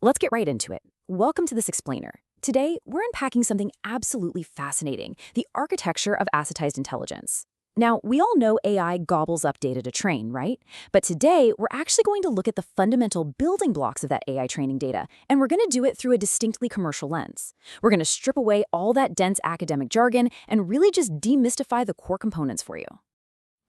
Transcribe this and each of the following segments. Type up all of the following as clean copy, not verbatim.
let's get right into it. Welcome to this explainer. Today, we're unpacking something absolutely fascinating, the architecture of assetized intelligence. Now, we all know AI gobbles up data to train, right? But today, we're actually going to look at the fundamental building blocks of that AI training data, and we're going to do it through a distinctly commercial lens. We're going to strip away all that dense academic jargon and really just demystify the core components for you.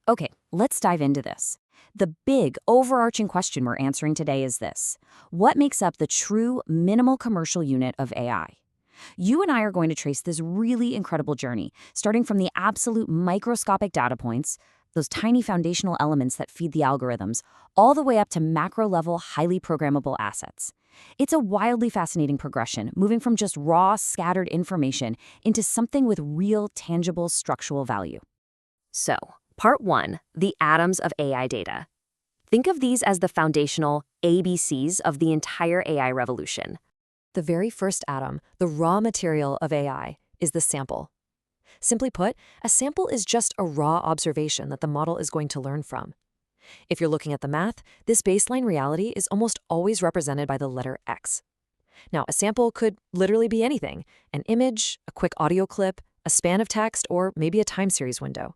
Okay, let's dive into this. The big, overarching question we're answering today is this: what makes up the true minimal commercial unit of AI? You and I are going to trace this really incredible journey, starting from the absolute microscopic data points, those tiny foundational elements that feed the algorithms, all the way up to macro-level, highly programmable assets. It's a wildly fascinating progression, moving from just raw, scattered information into something with real, tangible structural value. So, Part 1, the atoms of AI data. Think of these as the foundational ABCs of the entire AI revolution. The very first atom, the raw material of AI, is the sample. Simply put, a sample is just a raw observation that the model is going to learn from. If you're looking at the math, this baseline reality is almost always represented by the letter X. Now, a sample could literally be anything: an image, a quick audio clip, a span of text, or maybe a time series window.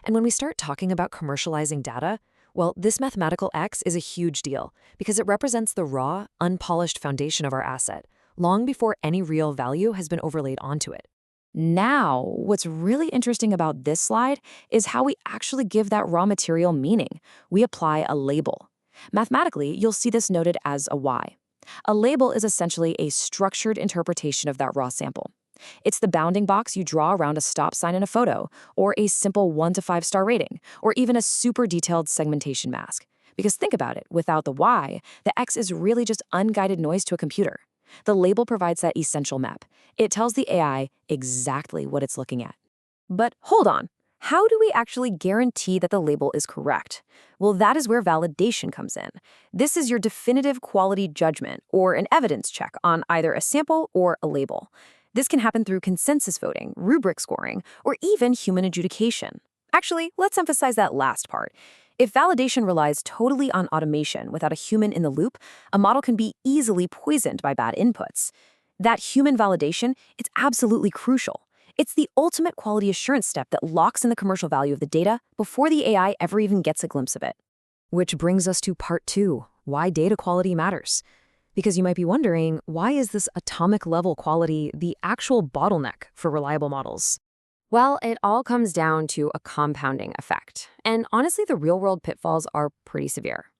And when we start talking about commercializing data, well, this mathematical X is a huge deal because it represents the raw, unpolished foundation of our asset, long before any real value has been overlaid onto it. Now, what's really interesting about this slide is how we actually give that raw material meaning. We apply a label. Mathematically, you'll see this noted as a Y. A label is essentially a structured interpretation of that raw sample. It's the bounding box you draw around a stop sign in a photo, or a simple 1 to 5 star rating, or even a super detailed segmentation mask. Because think about it, without the Y, the X is really just unguided noise to a computer. The label provides that essential map. It tells the AI exactly what it's looking at. But hold on, how do we actually guarantee that the label is correct? Well, that is where validation comes in. This is your definitive quality judgment, or an evidence check on either a sample or a label. This can happen through consensus voting, rubric scoring, or even human adjudication. Actually, let's emphasize that last part. If validation relies totally on automation without a human in the loop, a model can be easily poisoned by bad inputs. That human validation, it's absolutely crucial. It's the ultimate quality assurance step that locks in the commercial value of the data before the AI ever even gets a glimpse of it. Which brings us to Part 2, why data quality matters. Because you might be wondering, why is this atomic level quality the actual bottleneck for reliable models? Well, it all comes down to a compounding effect. And honestly, the real-world pitfalls are pretty severe.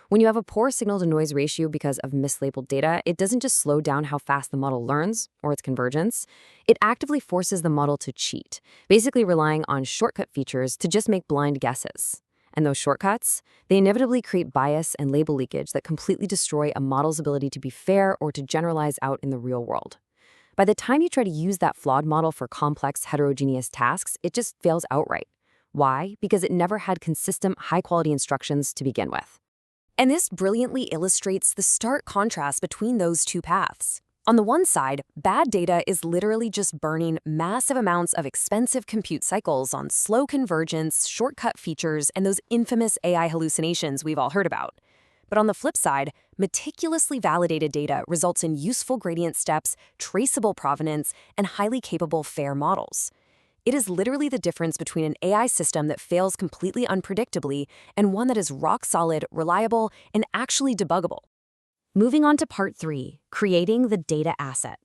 When you have a poor signal-to-noise ratio because of mislabeled data, it doesn't just slow down how fast the model learns, or its convergence. It actively forces the model to cheat, basically relying on shortcut features to just make blind guesses. And those shortcuts, they inevitably create bias and label leakage that completely destroy a model's ability to be fair or to generalize out in the real world. By the time you try to use that flawed model for complex, heterogeneous tasks, it just fails outright. Why? Because it never had consistent, high-quality instructions to begin with. And this brilliantly illustrates the stark contrast between those two paths. On the one side, bad data is literally just burning massive amounts of expensive compute cycles on slow convergence, shortcut features, and those infamous AI hallucinations we've all heard about. But on the flip side, meticulously validated data results in useful gradient steps, traceable provenance, and highly capable fair models. It is literally the difference between an AI system that fails completely unpredictably and one that is rock-solid, reliable, and actually debuggable. Moving on to Part 3, creating the data asset.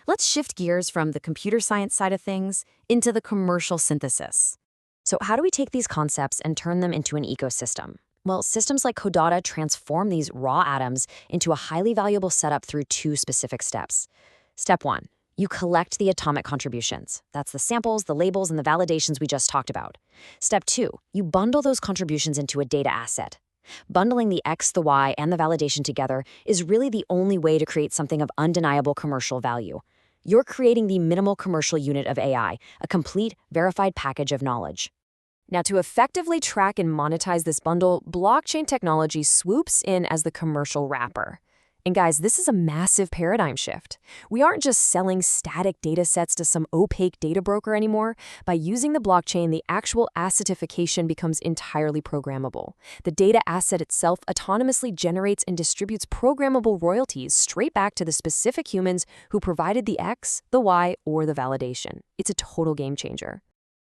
Let's shift gears from the computer science side of things into the commercial synthesis. So how do we take these concepts and turn them into an ecosystem? Well, systems like Codatta transform these raw atoms into a highly valuable setup through 2 specific steps. Step 1, you collect the atomic contributions. That's the samples, the labels, and the validations we just talked about. Step 2, you bundle those contributions into a data asset. Bundling the X, the Y, and the validation together is really the only way to create something of undeniable commercial value. You're creating the minimal commercial unit of AI, a complete, verified package of knowledge. Now, to effectively track and monetize this bundle, blockchain technology swoops in as the commercial wrapper. And guys, this is a massive paradigm shift. We aren't just selling static data sets to some opaque data broker anymore. By using the blockchain, the actual assetification becomes entirely programmable. The data asset itself autonomously generates and distributes programmable royalties straight back to the specific humans who provided the X, the Y, or the validation. It's a total game changer.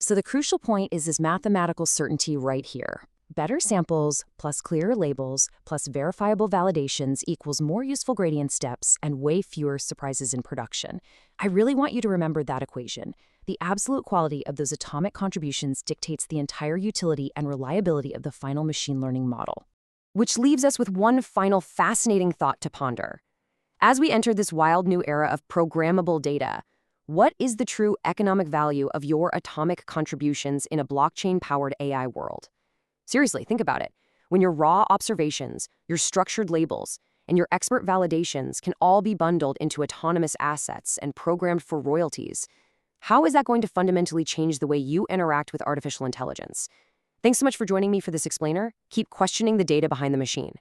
So the crucial point is this mathematical certainty right here. Better samples plus clearer labels plus verifiable validations equals more useful gradient steps and way fewer surprises in production. I really want you to remember that equation. The absolute quality of those atomic contributions dictates the entire utility and reliability of the final machine learning model. Which leaves us with one final fascinating thought to ponder. As we enter this wild new era of programmable data, what is the true economic value of your atomic contributions in a blockchain-powered AI world? Seriously, think about it. When your raw observations, your structured labels, and your expert validations can all be bundled into autonomous assets and programmed for royalties, how is that going to fundamentally change the way you interact with artificial intelligence? Thanks so much for joining me for this explainer. Keep questioning the data behind the machine.